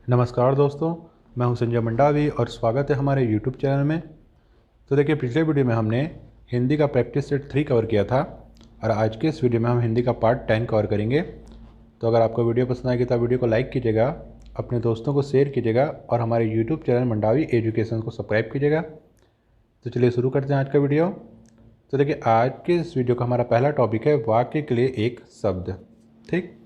नमस्कार दोस्तों, मैं हूं संजय मंडावी और स्वागत है हमारे YouTube चैनल में। तो देखिए, पिछले वीडियो में हमने हिंदी का प्रैक्टिस सेट 3 कवर किया था और आज के इस वीडियो में हम हिंदी का पार्ट 10 कवर करेंगे। तो अगर आपको वीडियो पसंद आएगी तो वीडियो को लाइक कीजिएगा, अपने दोस्तों को शेयर कीजिएगा और हमारे YouTube चैनल मंडावी एजुकेशन को सब्सक्राइब कीजिएगा। तो चलिए शुरू करते हैं आज का वीडियो। तो देखिए, आज के इस वीडियो का हमारा पहला टॉपिक है वाक्य के लिए एक शब्द। ठीक,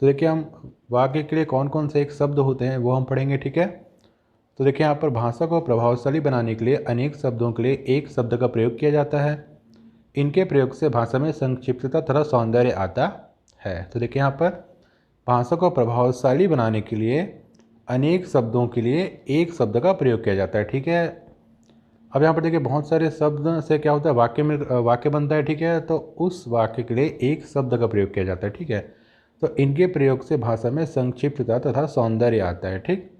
तो देखिए, हम वाक्य के लिए कौन कौन से एक शब्द होते हैं वो हम पढ़ेंगे। ठीक है, तो देखिए यहाँ पर भाषा को प्रभावशाली बनाने के लिए अनेक शब्दों के लिए एक शब्द का प्रयोग किया जाता है। इनके प्रयोग से भाषा में संक्षिप्तता तथा सौंदर्य आता है। तो देखिए यहाँ पर भाषा को प्रभावशाली बनाने के लिए अनेक शब्दों के लिए एक शब्द का प्रयोग किया जाता है। ठीक है, अब यहाँ पर देखिए बहुत सारे शब्द से क्या होता है, वाक्य बनता है। ठीक है, तो उस वाक्य के लिए एक शब्द का प्रयोग किया जाता है। ठीक है, तो इनके प्रयोग से भाषा में संक्षिप्तता तथा सौंदर्य आता है। ठीक,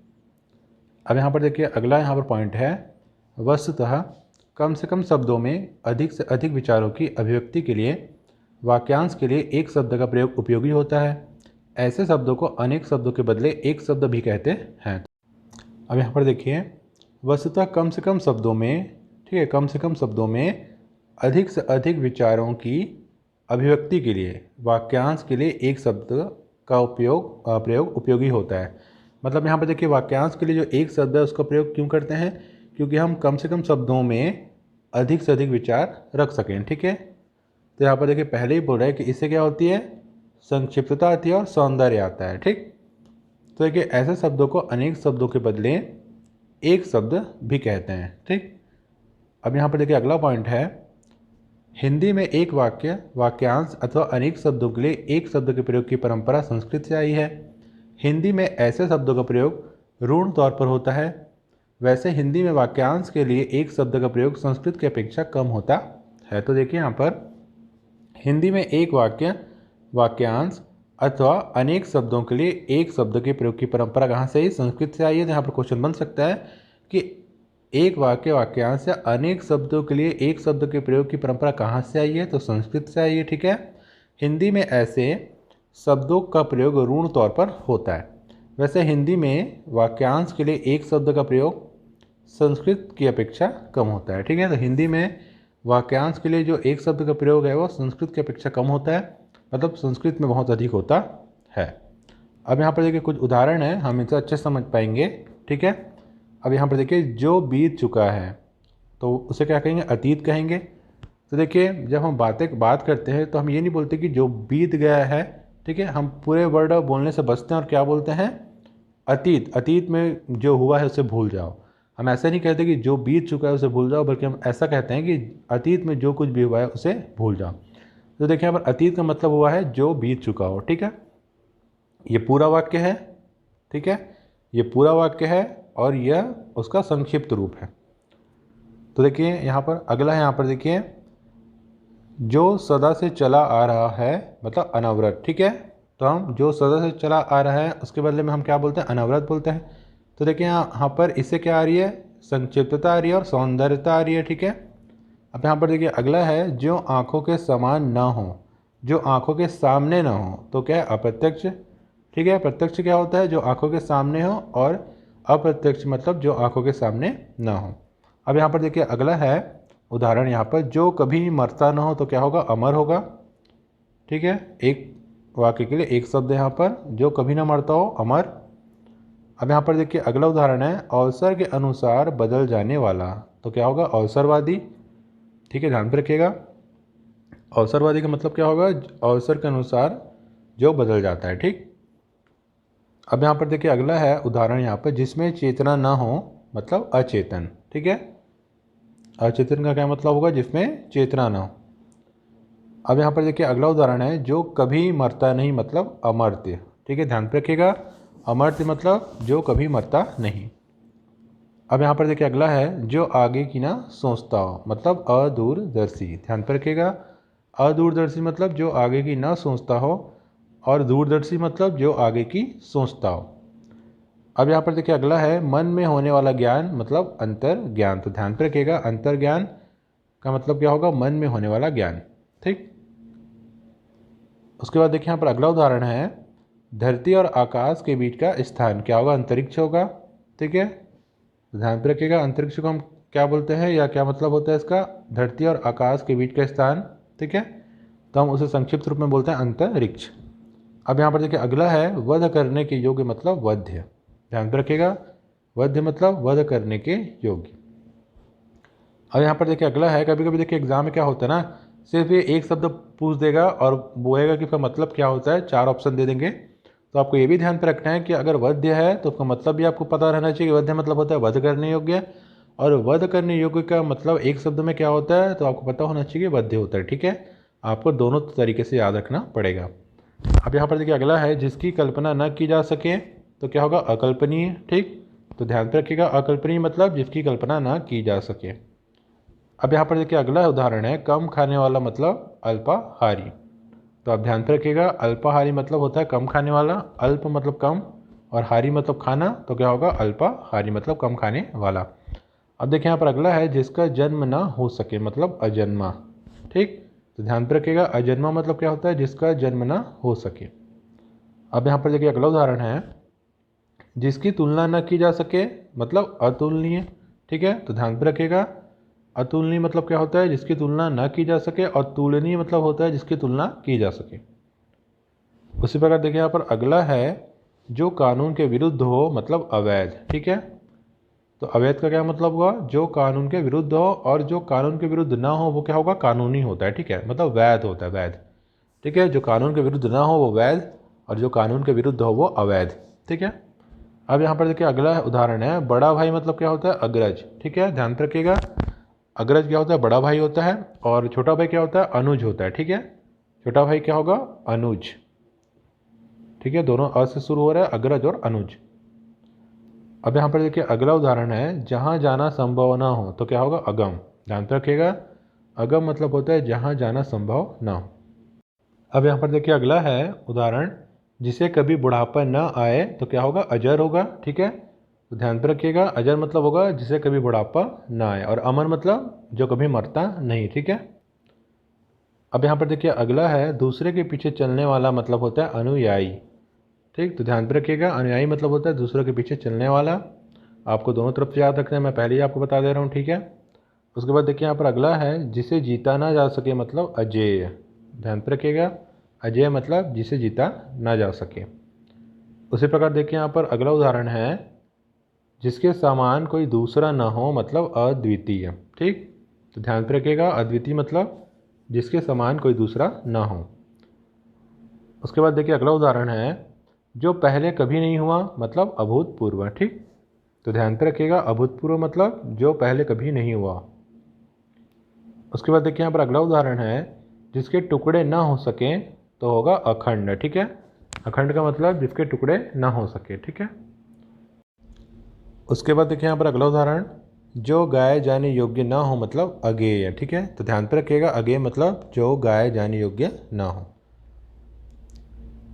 अब यहाँ पर देखिए अगला यहाँ पर पॉइंट है, वस्तुतः कम से कम शब्दों में अधिक से अधिक विचारों की अभिव्यक्ति के लिए वाक्यांश के लिए एक शब्द का प्रयोग उपयोगी होता है। ऐसे शब्दों को अनेक शब्दों के बदले एक शब्द भी कहते हैं। अब यहाँ पर देखिए, वस्तुतः कम से कम शब्दों में, ठीक है, कम से कम शब्दों में अधिक से अधिक विचारों की अभिव्यक्ति के लिए वाक्यांश के लिए एक शब्द का प्रयोग उपयोगी होता है। मतलब यहाँ पर देखिए वाक्यांश के लिए जो एक शब्द है उसका प्रयोग क्यों करते हैं, क्योंकि हम कम से कम शब्दों में अधिक से अधिक विचार रख सकें। ठीक है, तो यहाँ पर देखिए पहले ही बोल रहा है कि इससे क्या होती है, संक्षिप्तता आती है और सौंदर्य आता है। ठीक, तो देखिए ऐसे शब्दों को अनेक शब्दों के बदले एक शब्द भी कहते हैं। ठीक, अब यहाँ पर देखिए अगला पॉइंट है, हिंदी में एक वाक्यांश अथवा अनेक शब्दों के लिए एक शब्द के प्रयोग की परंपरा संस्कृत से आई है। हिंदी में ऐसे शब्दों का प्रयोग ऋण तौर पर होता है। वैसे हिंदी में वाक्यांश के लिए एक शब्द का प्रयोग संस्कृत की अपेक्षा कम होता है। तो देखिए यहाँ पर हिंदी में एक वाक्यांश अथवा अनेक शब्दों के लिए एक शब्द के प्रयोग की परंपरा कहाँ से आई, संस्कृत से आई है। तो यहाँ पर क्वेश्चन बन सकता है कि एक वाक्यांश या अनेक शब्दों के लिए एक शब्द के प्रयोग की परंपरा कहाँ से आई है, तो संस्कृत से आई है। ठीक है, हिंदी में ऐसे शब्दों का प्रयोग ऋण तौर पर होता है। वैसे हिंदी में वाक्यांश के लिए एक शब्द का प्रयोग संस्कृत की अपेक्षा कम होता है। ठीक है, तो हिंदी में वाक्यांश के लिए जो एक शब्द का प्रयोग है वो संस्कृत की अपेक्षा कम होता है, मतलब संस्कृत में बहुत अधिक होता है। अब यहाँ पर देखिए कुछ उदाहरण है, हम इनसे अच्छे समझ पाएंगे। ठीक है, अब यहाँ पर देखिए जो बीत चुका है तो उसे क्या कहेंगे, अतीत कहेंगे। तो देखिए जब हम बात करते हैं तो हम ये नहीं बोलते कि जो बीत गया है। ठीक है, हम पूरे वर्ड बोलने से बचते हैं और क्या बोलते हैं, अतीत में जो हुआ है उसे भूल जाओ। हम ऐसा नहीं कहते कि जो बीत चुका है उसे भूल जाओ, बल्कि हम ऐसा कहते हैं कि अतीत में जो कुछ भी हुआ है उसे भूल जाओ। तो देखिए यहाँ पर अतीत का मतलब हुआ है जो बीत चुका हो। ठीक है, ये पूरा वाक्य है। ठीक है, ये पूरा वाक्य है और यह उसका संक्षिप्त रूप है। तो देखिए यहाँ पर अगला है, यहाँ पर देखिए जो सदा से चला आ रहा है मतलब अनवरत। ठीक है, तो हम जो सदा से चला आ रहा है उसके बदले में हम क्या बोलते हैं, अनवरत बोलते हैं। तो देखिए यहाँ पर इससे क्या आ रही है, संक्षिप्तता आ रही है और सौंदर्यता आ रही है। ठीक है, अब यहाँ पर देखिए अगला है, जो आँखों के समान ना हो, जो आँखों के सामने ना हो, तो क्या है, अप्रत्यक्ष। ठीक है, प्रत्यक्ष क्या होता है, जो आँखों के सामने हो, और अप्रत्यक्ष मतलब जो आँखों के सामने ना हो। अब यहाँ पर देखिए अगला है उदाहरण, यहाँ पर जो कभी मरता ना हो तो क्या होगा, अमर होगा। ठीक है, एक वाक्य के लिए एक शब्द यहाँ पर, जो कभी ना मरता हो, अमर। अब यहाँ पर देखिए अगला उदाहरण है, अवसर के अनुसार बदल जाने वाला, तो क्या होगा, अवसरवादी। ठीक है, ध्यान पर रखिएगा, अवसरवादी का मतलब क्या होगा, अवसर के अनुसार जो बदल जाता है। ठीक, अब यहाँ पर देखिए अगला है उदाहरण, यहाँ पर जिसमें चेतना ना हो मतलब अचेतन। ठीक है, अचेतन का क्या मतलब होगा, जिसमें चेतना ना हो। अब यहाँ पर देखिए अगला उदाहरण है, जो कभी मरता नहीं मतलब अमर्त्य। ठीक है, ध्यान पे रखिएगा, अमर्त्य मतलब जो कभी मरता नहीं। अब यहाँ पर देखिए अगला है, जो आगे की ना सोचता हो मतलब अदूरदर्शी। ध्यान पे रखिएगा, अदूरदर्शी मतलब जो आगे की ना सोचता हो, और दूरदर्शी मतलब जो आगे की सोचता हो। अब यहाँ पर देखिए अगला है, मन में होने वाला ज्ञान मतलब अंतर ज्ञान। तो ध्यान पे रखिएगा, अंतर ज्ञान का मतलब क्या होगा, मन में होने वाला ज्ञान। ठीक, उसके बाद देखिए यहाँ पर अगला उदाहरण है, धरती और आकाश के बीच का स्थान क्या होगा? अंतरिक्ष होगा। ठीक है, ध्यान पे रखिएगा। अंतरिक्ष को हम क्या बोलते हैं या क्या मतलब होता है इसका? धरती और आकाश के बीच का स्थान। ठीक है, तो हम उसे संक्षिप्त रूप में बोलते हैं अंतरिक्ष। अब यहाँ पर देखिए अगला है वध करने के योग्य मतलब वध्य। ध्यान पे रखिएगा, वध्य मतलब वध करने के योग्य। अब यहाँ पर देखिए अगला है, कभी कभी देखिए एग्जाम में क्या होता है ना, सिर्फ ये एक शब्द पूछ देगा और बोलेगा कि इसका मतलब क्या होता है, 4 ऑप्शन दे देंगे। तो आपको ये भी ध्यान पर रखना है कि अगर वध्य है तो उसका मतलब भी आपको पता रहना चाहिए। वध्य मतलब होता है वध करने योग्य, और वध करने योग्य का मतलब एक शब्द में क्या होता है तो आपको पता होना चाहिए वध्य होता है। ठीक है, आपको दोनों तरीके से याद रखना पड़ेगा। अब यहाँ पर देखिए अगला है जिसकी कल्पना न की जा सके तो क्या होगा? अकल्पनीय। ठीक, तो ध्यान पर रखिएगा, अकल्पनीय मतलब जिसकी कल्पना न की जा सके। अब यहाँ पर देखिए अगला उदाहरण है कम खाने वाला मतलब अल्पाहारी। तो आप ध्यान पर रखिएगा, अल्पाहारी मतलब होता है कम खाने वाला, अल्प मतलब कम और हारी मतलब खाना, तो क्या होगा? अल्पाहारी मतलब कम खाने वाला। अब देखिए यहाँ पर अगला है जिसका जन्म ना हो सके मतलब अजन्मा। ठीक, तो ध्यान पर रखिएगा, अजन्मा मतलब क्या होता है? जिसका जन्म ना हो सके। अब यहाँ पर देखिए अगला उदाहरण है जिसकी तुलना न की जा सके मतलब अतुलनीय। ठीक है, तो ध्यान पर रखिएगा, अतुलनीय मतलब क्या होता है? जिसकी तुलना न की जा सके, और तुलनीय मतलब होता है जिसकी तुलना की जा सके। उसी प्रकार देखिए यहाँ पर अगला है जो कानून के विरुद्ध हो मतलब अवैध। ठीक है, तो अवैध का क्या मतलब हुआ? जो कानून के विरुद्ध हो, और जो कानून के विरुद्ध ना हो वो क्या होगा? कानूनी होता है। ठीक है, मतलब वैध होता है, वैध। ठीक है, जो कानून के विरुद्ध ना हो वो वैध, और जो कानून के विरुद्ध हो वो अवैध। ठीक है, अब यहाँ पर देखिए अगला उदाहरण है बड़ा भाई मतलब क्या होता है? अग्रज। ठीक है, ध्यान रखिएगा, अग्रज क्या होता है? बड़ा भाई होता है, और छोटा भाई क्या होता है? अनुज होता है। ठीक है, छोटा भाई क्या होगा? अनुज। ठीक है, दोनों अ से शुरू हो रहा है, अग्रज और अनुज। अब यहाँ पर देखिए अगला उदाहरण है जहाँ जाना संभव ना हो तो क्या होगा? अगम। ध्यान रखिएगा, अगम मतलब होता है जहाँ जाना संभव ना हो। अब यहाँ पर देखिए अगला है उदाहरण जिसे कभी बुढ़ापा न आए तो क्या होगा? अजर होगा। ठीक है, तो ध्यान पर रखिएगा, अजर मतलब होगा जिसे कभी बुढ़ापा ना आए, और अमर मतलब जो कभी मरता नहीं। ठीक है, अब यहाँ पर देखिए अगला है दूसरे के पीछे चलने वाला मतलब होता है अनुयायी। ठीक, तो ध्यान पर रखिएगा, अनुयायी मतलब होता है दूसरे के पीछे चलने वाला। आपको दोनों तरफ से याद रखना है, मैं पहले ही आपको बता दे रहा हूँ। ठीक है, उसके बाद देखिए यहाँ पर अगला है जिसे जीता ना जा सके मतलब अजेय। ध्यान पर रखिएगा, अजेय मतलब जिसे जीता ना जा सके। उसी प्रकार देखिए यहाँ पर अगला उदाहरण है जिसके समान कोई दूसरा ना हो मतलब अद्वितीय। ठीक, तो ध्यान पर रखिएगा, अद्वितीय मतलब जिसके समान कोई दूसरा ना हो। उसके बाद देखिए अगला उदाहरण है जो पहले कभी नहीं हुआ मतलब अभूतपूर्व। ठीक, तो ध्यान पर रखिएगा, अभूतपूर्व मतलब जो पहले कभी नहीं हुआ। उसके बाद देखिए यहाँ पर अगला उदाहरण है जिसके टुकड़े ना हो सकें तो होगा अखंड। ठीक है, अखंड का मतलब जिसके टुकड़े ना हो सके। ठीक है, उसके बाद देखिए यहाँ पर अगला उदाहरण जो गाए जाने योग्य ना हो मतलब अगेय। ठीक है, तो ध्यान पर रखिएगा, अगेय मतलब जो गाए जाने योग्य ना हो।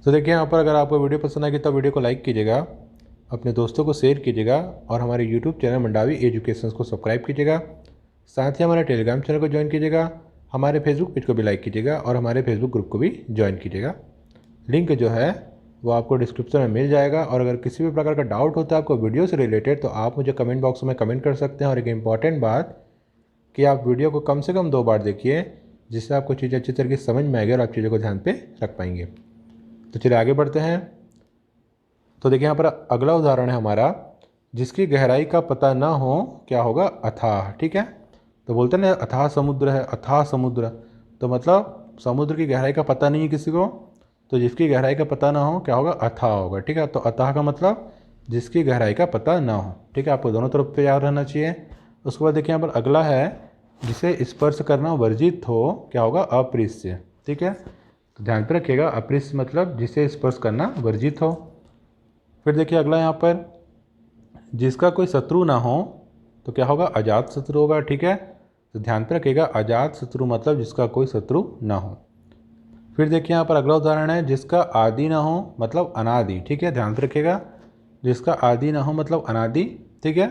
तो देखिए यहाँ पर अगर आपको वीडियो पसंद आएगी तो वीडियो को लाइक कीजिएगा, अपने दोस्तों को शेयर कीजिएगा, और हमारे यूट्यूब चैनल मंडावी एजुकेशन को सब्सक्राइब कीजिएगा। साथ ही हमारे टेलीग्राम चैनल को ज्वाइन कीजिएगा, हमारे फेसबुक पेज को भी लाइक कीजिएगा, और हमारे फेसबुक ग्रुप को भी ज्वाइन कीजिएगा। लिंक जो है वो आपको डिस्क्रिप्शन में मिल जाएगा। और अगर किसी भी प्रकार का डाउट होता है आपको वीडियो से रिलेटेड तो आप मुझे कमेंट बॉक्स में कमेंट कर सकते हैं। और एक इम्पॉर्टेंट बात कि आप वीडियो को कम से कम 2 बार देखिए, जिससे आपको चीज़ें अच्छी तरीके से समझ में आएगी और आप चीज़ों को ध्यान पे रख पाएंगे। तो चलिए आगे बढ़ते हैं। तो देखिए यहाँ पर अगला उदाहरण है हमारा जिसकी गहराई का पता ना हो क्या होगा? अथाह। ठीक है, तो बोलते हैं ना अथाह समुद्र है, अथाह समुद्र, तो मतलब समुद्र की गहराई का पता नहीं है किसी को, तो जिसकी गहराई का पता ना हो क्या होगा? अथाह होगा। ठीक है, तो अथाह का मतलब जिसकी गहराई का पता ना हो। ठीक है, आपको दोनों तरफ पे याद रहना चाहिए। उसके बाद देखिए यहाँ पर अगला है जिसे स्पर्श करना वर्जित हो क्या होगा? अप्रिय। ठीक है, तो ध्यान पर रखिएगा, अप्रिय मतलब जिसे स्पर्श करना वर्जित हो। फिर देखिए अगला यहाँ पर जिसका कोई शत्रु ना हो तो क्या होगा? अजात शत्रु होगा। ठीक है, तो ध्यान पर रखिएगा, अजात शत्रु मतलब जिसका कोई शत्रु ना हो। फिर देखिए यहाँ पर अगला उदाहरण है जिसका आदि ना हो मतलब अनादि। ठीक है, ध्यान पर रखिएगा, जिसका आदि ना हो मतलब अनादि। ठीक है,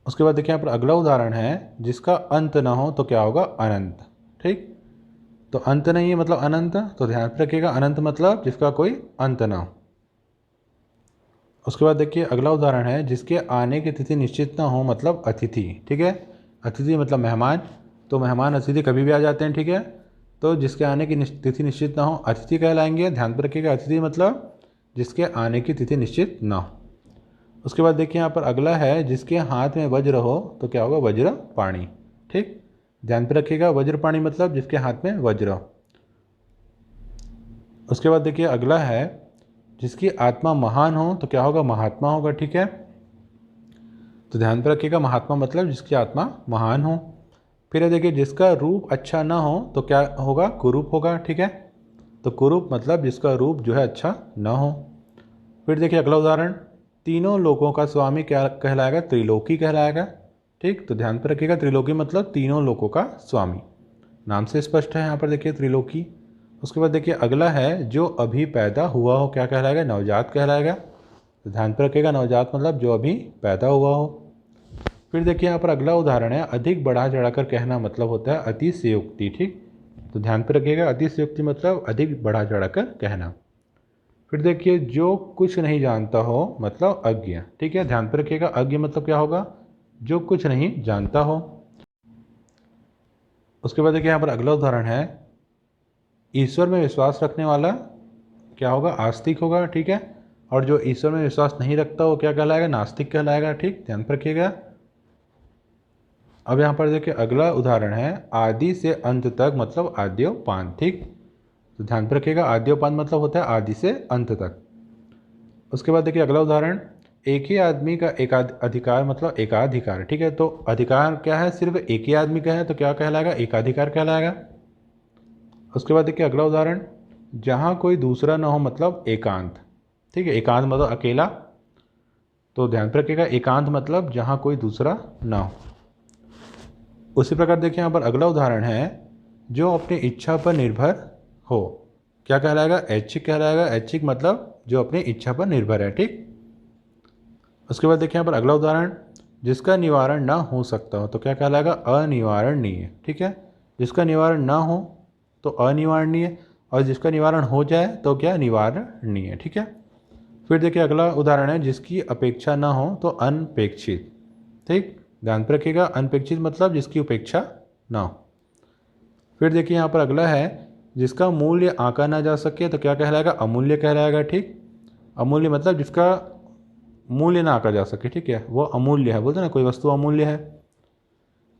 उसके बाद देखिए यहाँ पर अगला उदाहरण है जिसका अंत ना हो तो क्या होगा? अनंत। ठीक, तो अंत नहीं है मतलब अनंत, तो ध्यान रखिएगा अनंत मतलब जिसका कोई अंत ना हो। उसके बाद देखिए अगला उदाहरण है जिसके आने की तिथि निश्चित ना हो मतलब अतिथि। ठीक है, अतिथि मतलब मेहमान, तो मेहमान अतिथि कभी भी आ जाते हैं। ठीक है, तो जिसके आने की तिथि निश्चित ना हो अतिथि कहलाएंगे। ध्यान पर रखिएगा अतिथि मतलब जिसके आने की तिथि निश्चित ना हो। उसके बाद देखिए यहाँ पर अगला है जिसके हाथ में वज्र हो तो क्या होगा, वज्र पाणी। ठीक, ध्यान पर रखिएगा वज्र पाणी मतलब जिसके हाथ में वज्र हो। उसके बाद देखिए अगला है जिसकी आत्मा महान हो तो क्या होगा, महात्मा होगा। ठीक है, तो ध्यान पर रखिएगा महात्मा मतलब जिसकी आत्मा महान हो। फिर देखिए जिसका रूप अच्छा ना हो तो क्या होगा, कुरूप होगा। ठीक है, तो कुरूप मतलब जिसका रूप जो है अच्छा ना हो। फिर देखिए अगला उदाहरण, तीनों लोकों का स्वामी क्या कहलाएगा, त्रिलोकी कहलाएगा। ठीक, तो ध्यान पर रखिएगा त्रिलोकी मतलब तीनों लोकों का स्वामी, नाम से स्पष्ट है यहाँ पर देखिए त्रिलोकी। उसके बाद देखिए अगला है जो अभी पैदा हुआ हो क्या कहलाएगा, नवजात कहलाएगा। तो ध्यान पर रखिएगा नवजात मतलब जो अभी पैदा हुआ हो। फिर देखिए यहाँ पर अगला उदाहरण है अधिक बढ़ा चढ़ाकर कहना मतलब होता है अतिशयोक्ति। ठीक, तो ध्यान पर रखिएगा अतिशयोक्ति मतलब अधिक बढ़ा चढ़ाकर कहना। फिर देखिए जो कुछ नहीं जानता हो मतलब अज्ञ। ठीक है, ध्यान पर रखिएगा अज्ञ मतलब क्या होगा, जो कुछ नहीं जानता हो। उसके बाद देखिए यहाँ पर अगला उदाहरण है ईश्वर में विश्वास रखने वाला क्या होगा, आस्तिक होगा। ठीक है, और जो ईश्वर में विश्वास नहीं रखता वो क्या कहलाएगा, नास्तिक कहलाएगा। ठीक, ध्यान पर रखिएगा। अब यहाँ पर देखिए अगला उदाहरण है आदि से अंत तक मतलब आद्योपांत। ठीक, तो ध्यान पर रखिएगा आद्योपांत मतलब होता है आदि से अंत तक। उसके बाद देखिए अगला उदाहरण एक ही आदमी का अधिकार मतलब एकाधिकार। ठीक है, तो अधिकार क्या है, सिर्फ एक ही आदमी का है तो क्या कहलाएगा, एकाधिकार कहलाएगा। उसके बाद देखिए अगला उदाहरण जहाँ कोई दूसरा ना हो मतलब एकांत। ठीक है, एकांत मतलब अकेला, तो ध्यान पर रखिएगा एकांत मतलब जहाँ कोई दूसरा ना हो। उसी प्रकार देखिए यहाँ पर अगला उदाहरण है जो अपनी इच्छा पर निर्भर हो क्या कहलाएगा, ऐच्छिक कहलाएगा। ऐच्छिक मतलब जो अपनी इच्छा पर निर्भर है। ठीक, उसके बाद देखिए यहाँ पर अगला उदाहरण जिसका निवारण ना हो सकता हो तो क्या कहलाएगा, अनिवारणीय। ठीक है, जिसका निवारण ना हो तो अनिवारणीय, और जिसका निवारण हो जाए तो क्या, निवारणीय। ठीक है, फिर देखिए अगला उदाहरण है जिसकी अपेक्षा ना हो तो अनपेक्षित। ठीक, ध्यान पर रखिएगा अनपेक्षित मतलब जिसकी उपेक्षा ना हो। फिर देखिए यहाँ पर अगला है जिसका मूल्य आंका ना जा सके तो क्या कहलाएगा, अमूल्य कहलाएगा। ठीक, अमूल्य मतलब जिसका मूल्य ना आंका जा सके। ठीक है, वो अमूल्य है, बोलते हैं ना कोई वस्तु अमूल्य है,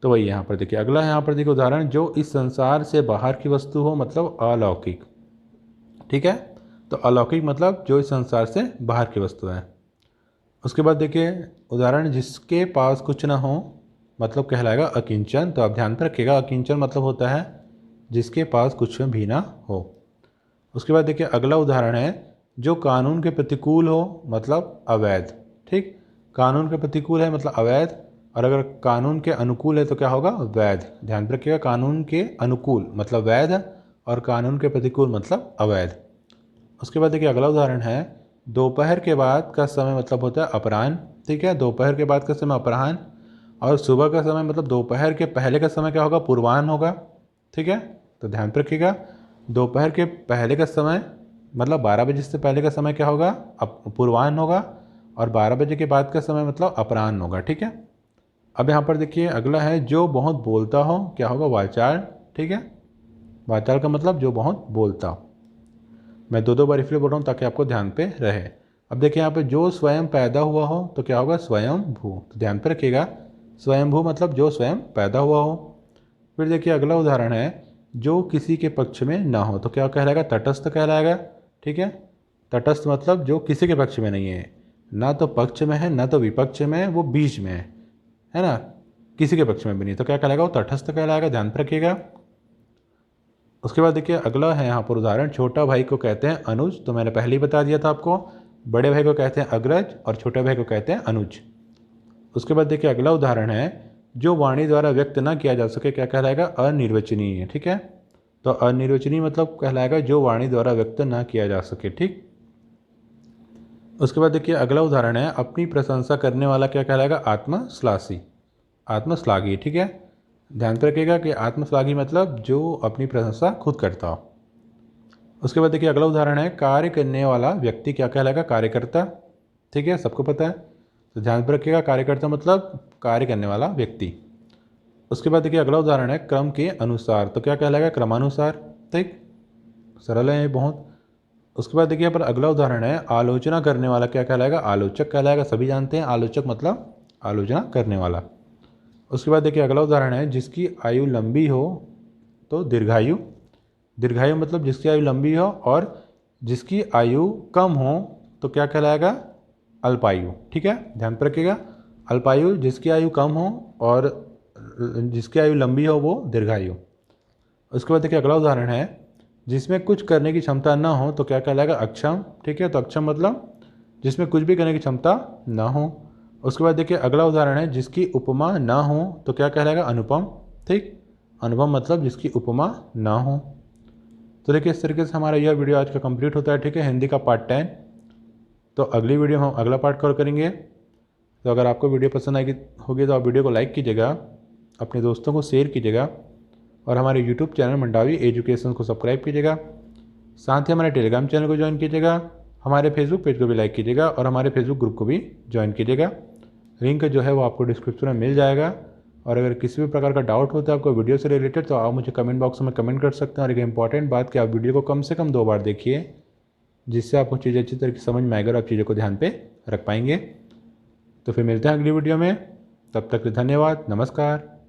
तो वही यहाँ पर देखिए अगला है यहाँ पर देखिए उदाहरण जो इस संसार से बाहर की वस्तु हो मतलब अलौकिक। ठीक है, तो अलौकिक मतलब जो इस संसार से बाहर की वस्तु है। उसके बाद देखिए उदाहरण जिसके पास कुछ ना हो मतलब कहलाएगा अकिंचन। तो आप ध्यान पर रखिएगा अकिंचन मतलब होता है जिसके पास कुछ भी ना हो। उसके बाद देखिए अगला उदाहरण है जो कानून के प्रतिकूल हो मतलब अवैध। ठीक, कानून के प्रतिकूल है मतलब अवैध, और अगर कानून के अनुकूल है तो क्या होगा, वैध। ध्यान पर रखिएगा कानून के अनुकूल मतलब वैध और कानून के प्रतिकूल मतलब अवैध। उसके बाद देखिए अगला उदाहरण है दोपहर के बाद का समय मतलब होता है अपराह्न। ठीक है, दोपहर के बाद का समय अपराह्न, और सुबह का समय मतलब दोपहर के पहले का समय क्या होगा, पूर्वाह्न होगा। ठीक है, तो ध्यान पर रखिएगा दोपहर के पहले का समय मतलब 12 बजे से पहले का समय क्या होगा, पूर्वाह्न होगा, और 12 बजे के बाद का समय मतलब अपराह्न होगा। ठीक है, अब यहाँ पर देखिए अगला है जो बहुत बोलता हो क्या होगा, वाचाल। ठीक है, वाचाल का मतलब जो बहुत बोलता हो। मैं दो बार इसलिए बोल रहा हूँ ताकि आपको ध्यान पे रहे। अब देखिए यहाँ पे जो स्वयं पैदा हुआ हो तो क्या होगा, स्वयंभू। तो ध्यान पे रखिएगा स्वयंभू मतलब जो स्वयं पैदा हुआ हो। फिर देखिए अगला उदाहरण है जो किसी के पक्ष में ना हो तो क्या कहलाएगा, तटस्थ कहलाएगा। ठीक है, तटस्थ मतलब जो किसी के पक्ष में नहीं है, ना तो पक्ष में है ना तो विपक्ष में है, वो बीच में है ना, किसी के पक्ष में भी नहीं, तो क्या कहलाएगा, वो तटस्थ कहलाएगा। ध्यान पर रखिएगा। उसके बाद देखिए अगला है यहाँ पर उदाहरण छोटा भाई को कहते हैं अनुज। तो मैंने पहले ही बता दिया था आपको, बड़े भाई को कहते हैं अग्रज और छोटे भाई को कहते हैं अनुज। उसके बाद देखिए अगला उदाहरण है जो वाणी द्वारा व्यक्त ना किया जा सके क्या कहलाएगा, अनिर्वचनीय। ठीक है, तो अनिर्वचनीय मतलब कहलाएगा जो वाणी द्वारा व्यक्त ना किया जा सके। ठीक, उसके बाद देखिए अगला उदाहरण है अपनी प्रशंसा करने वाला क्या कहलाएगा, आत्मश्लाघी। आत्मश्लाघी। ठीक है, ध्यान पे रखिएगा कि आत्मश्लाघी मतलब जो अपनी प्रशंसा खुद करता हो। उसके बाद देखिए अगला उदाहरण है, कार्य करने वाला व्यक्ति क्या कहलाएगा? कार्यकर्ता। ठीक है, सबको पता है, तो ध्यान पे रखिएगा कार्यकर्ता मतलब कार्य करने वाला व्यक्ति। उसके बाद देखिए अगला उदाहरण है, क्रम के अनुसार, तो क्या कहलाएगा? क्रमानुसार। ठीक, सरल है ये बहुत। उसके बाद देखिए पर अगला उदाहरण है, आलोचना करने वाला क्या कहलाएगा? आलोचक कहलाएगा। सभी जानते हैं आलोचक मतलब आलोचना करने वाला। उसके बाद देखिए अगला उदाहरण है, जिसकी आयु लंबी हो तो दीर्घायु। दीर्घायु मतलब जिसकी आयु लंबी हो, और जिसकी आयु कम हो तो क्या कहलाएगा? अल्पायु। ठीक है, ध्यान पर रखिएगा, अल्पायु जिसकी आयु कम हो और जिसकी आयु लंबी हो वो दीर्घायु। उसके बाद देखिए अगला उदाहरण है, जिसमें कुछ करने की क्षमता न हो तो क्या कहलाएगा? अक्षम। ठीक है, तो अक्षम मतलब जिसमें कुछ भी करने की क्षमता ना हो। उसके बाद देखिए अगला उदाहरण है, जिसकी उपमा ना हो तो क्या कहलाएगा? अनुपम। ठीक, अनुपम मतलब जिसकी उपमा ना हो। तो देखिए इस तरीके से हमारा यह वीडियो आज का कंप्लीट होता है। ठीक है, हिंदी का पार्ट 10। तो अगली वीडियो में हम अगला पार्ट कवर करेंगे। तो अगर आपको वीडियो पसंद आएगी होगी तो आप वीडियो को लाइक कीजिएगा, अपने दोस्तों को शेयर कीजिएगा, और हमारे यूट्यूब चैनल मंडावी एजुकेशन को सब्सक्राइब कीजिएगा। साथ ही हमारे टेलीग्राम चैनल को ज्वाइन कीजिएगा, हमारे फेसबुक पेज को भी लाइक कीजिएगा, और हमारे फेसबुक ग्रुप को भी ज्वाइन कीजिएगा। लिंक जो है वो आपको डिस्क्रिप्शन में मिल जाएगा। और अगर किसी भी प्रकार का डाउट होता है आपको वीडियो से रिलेटेड, तो आप मुझे कमेंट बॉक्स में कमेंट कर सकते हैं। और एक इंपॉर्टेंट बात कि आप वीडियो को कम से कम 2 बार देखिए, जिससे आपको चीज़ें अच्छी तरीके से समझ में आएगा और आप चीज़ों को ध्यान पे रख पाएंगे। तो फिर मिलते हैं अगली वीडियो में, तब तक धन्यवाद, नमस्कार।